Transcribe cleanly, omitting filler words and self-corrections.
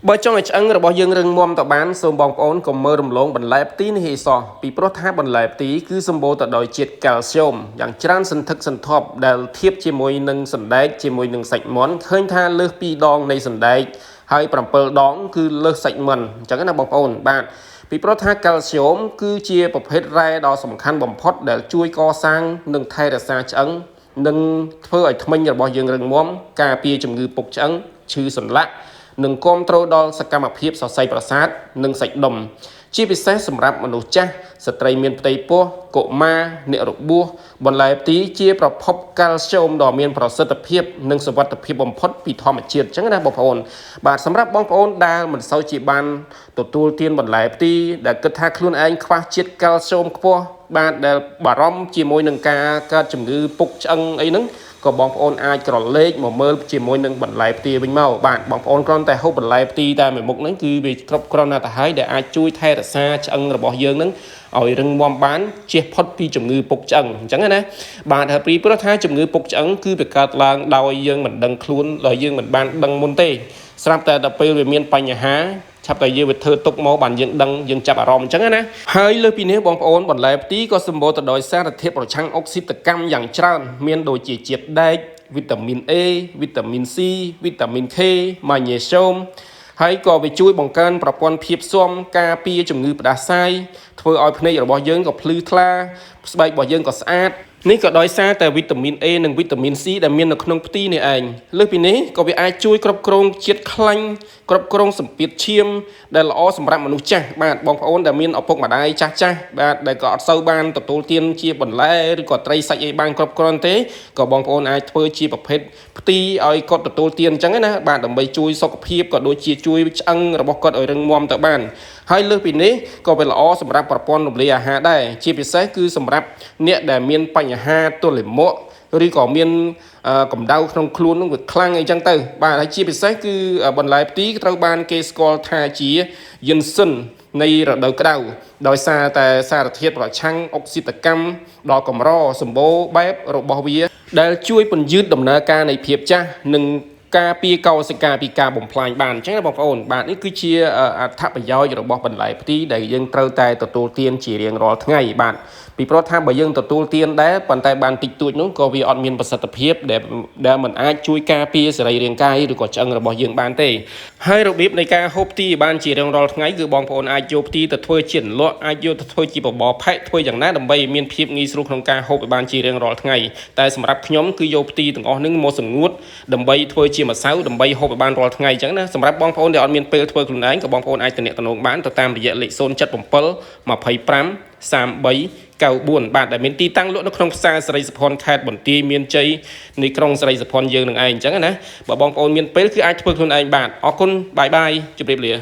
បើចង់ឲ្យឆ្អឹងរបស់យើងរឹងមាំទៅបានសូមបងប្អូនកុំមើលរំលងបន្លែផ្ទីនេះឯសោះពីព្រោះថាបន្លែផ្ទីគឺសម្បូរទៅដោយជាតិកាល់ស្យូមយ៉ាងច្រើនសន្ធឹកសន្ធាប់ដែលធៀបជាមួយនឹងសណ្ដែកជាមួយនឹងសាច់មាន់ឃើញថាលើស2ដងនៃសណ្ដែកហើយ7ដងគឺលើសសាច់មាន់អញ្ចឹងណាបងប្អូនបាទពីព្រោះថាកាល់ស្យូមគឺជាប្រភេទរ៉ែដ៏សំខាន់បំផុតដែលជួយកសាងនិងថែរក្សាឆ្អឹងនិងធ្វើឲ្យធ្មេញរបស់យើងរឹងមាំការពារជំងឺពុកឆ្អឹងឈឺសន្លាក់និងគ្រប់គ្រងដល់សកម្មភាពសរសៃប្រសាទនិងសាច់ដុំជាពិសេសសម្រាប់មនុស្សចាស់ស្ត្រីមានផ្ទៃពោះកុមារអ្នករបួសបន្លែផ្ទីជាប្រភពកាល់ស្យូមដ៏មានប្រសិទ្ធភាពនិងសុវត្ថិភាពបំផុតពីធម្មជាតិអញ្ចឹងណាបងប្អូនបាទសម្រាប់បងប្អូនដែលមិនសូវជាបានទទួលទានបន្លែផ្ទីដែលគិតថាខ្លួនឯងខ្វះជាតិកាល់ស្យូមខ្ពស់បាទដែលបារម្ភជាមួយនឹងការកើតជំងឺពុកឆ្អឹងអីហ្នឹងក៏បងប្អូនអាចក្រឡេកមកមើលជាមួយនឹងបន្លែផ្ទីវិញមកបាទបងប្អូនគ្រាន់តែហូបបន្លែផ្ទីតែមួយមុខហ្នឹងគឺវាគ្រប់គ្រាន់ណាស់ទៅហើយដែលអាចជួយថែរក្សាឆ្អឹងរបស់យើងហ្នឹងឲ្យរឹងមាំបានជៀសផុតពីជំងឺពុកឆ្អឹងអញ្ចឹងណាបាទហើយពីព្រោះថាជំងឺពុកឆ្អឹងគឺវាកើតឡើងដោយយើងមិនដឹងខ្លួនដោយយើងមិនបានដឹងមុនទេស្រាប់តែដល់ពេលវាមានបញ្ហាឆាប់តែយើងវាធ្វើទុកមកបានយើងដឹងយើងចាប់អារម្មណ៍អញ្ចឹងណាហើយលើពីនេះបងប្អូនបន្លែផ្ទីក៏សម្បូរទៅដោយសារធាតុប្រឆាំងអុកស៊ីតកម្មយ៉ាងច្រើនមានដូចជាជាតិដែកវីតាមីន A វីតាមីន C វីតាមីន K ម៉ាញ៉េស្យូមហើយក៏វាជួយបង្កើនប្រព័ន្ធភាពស៊ាំការពារជំងឺផ្ដាសាយធ្វើឲ្យភ្នែករបស់យើងក៏ភ្លឺថ្លាស្បែករបស់យើងក៏ស្អាតនេះក៏ដោយសារតែវីតាមីន A និងវីតាមីន C ដែលមាននៅក្នុងផ្ទីនេះឯងលើសពីនេះក៏វាអាចជួយគ្រប់គ្រងជាតិខ្លាញ់គ្រប់គ្រងសម្ពាធឈាមដែលល្អសម្រាប់មនុស្សចាស់បាទបងប្អូនដែលមានឪពុកម្ដាយចាស់បាទដែលក៏អត់សូវបានទទួលទានជាបន្លែឬក៏ត្រីសាច់អីបានគ្រប់គ្រាន់ទេក៏បងប្អូនអាចធ្វើជាប្រភេទផ្ទីឲ្យគាត់ទទួលទានអញ្ចឹងណាបាទដើម្បីជួយសុខភាពក៏ដូចជាជួយឆ្អឹងរបស់គាត់ឲ្យរឹងមាំទៅបានហើយលើសពីនេះក៏វាល្អសម្រាប់ប្រព័ន្ធរំលាយអាហារដែរជាពិសេសគឺសម្រាប់អ្នកដែលមានបញ្ហាទល់លាមកឬក៏មានកម្ដៅក្នុងខ្លួននឹងវាខ្លាំងអីចឹងទៅបាទហើយជាពិសេសគឺបន្លែផ្ទីត្រូវបានគេស្គាល់ថាជាយិនសិននៃរដូវក្តៅដោយសារតែសារធាតុប្រឆាំងអុកស៊ីតកម្មដ៏កម្រសម្បូរបែបរបស់វាដែលជួយពន្យឺតដំណើរការនៃភាពចាស់និងការពារកោសិកាពីការបំផ្លាញបានអញ្ចឹងណាបងប្អូនបាទនេះគឺជាអត្ថប្រយោជន៍របស់បន្លែផ្ទីដែលយើងត្រូវតែទទួលទានជារៀងរាល់ថ្ងៃបាទពីព្រោះថាបើយើងទទួលទានដែរប៉ុន្តែបានតិចតួចនោះក៏វាអត់មានប្រសិទ្ធភាពដែលមិនអាចជួយការពារសរីរាង្គកាយឬក៏ឆ្អឹងរបស់យើងបានទេហើយរបៀបនៃការហូបផ្ទីបានជារៀងរាល់ថ្ងៃគឺបងប្អូនអាចយកផ្ទីទៅធ្វើជាលក់អាចយកទៅធ្វើជាបបរផែកធ្វើយ៉ាងណាដើម្បីមានភាពងាយស្រួលក្នុងការហូបឲ្យបានជារៀងរាល់ថ្ងៃតែសម្រាប់ខ្ញុំគឺយកផ្ទីទាំងអស់ហ្នឹងមកសម្ងួតដើម្បីធ្វើជាម្សៅដើម្បីហូបឲ្យបានរាល់ថ្ងៃអញ្ចឹងណាសម្រាប់បងប្អូនដែលអត់មានពេលធ្វើខ្លួនឯងក៏បងប្អូនអាចទំនាក់ទំនងបានទៅតាមរយៈលេខ077 25 33 94បាទដែលមានទីតាំងលក់នៅក្នុងផ្សារសិរីសភ័ណ្ឌខេត្តបន្ទាយមានជ័យនៃក្រុងសិរីសភ័ណ្ឌយើងនឹងឯងអញ្ចឹងណាបើបងប្អូនមានពេលគឺអាចធ្វើខ្លួនឯងបាទអរគុណបាយបាយជម្រាបលា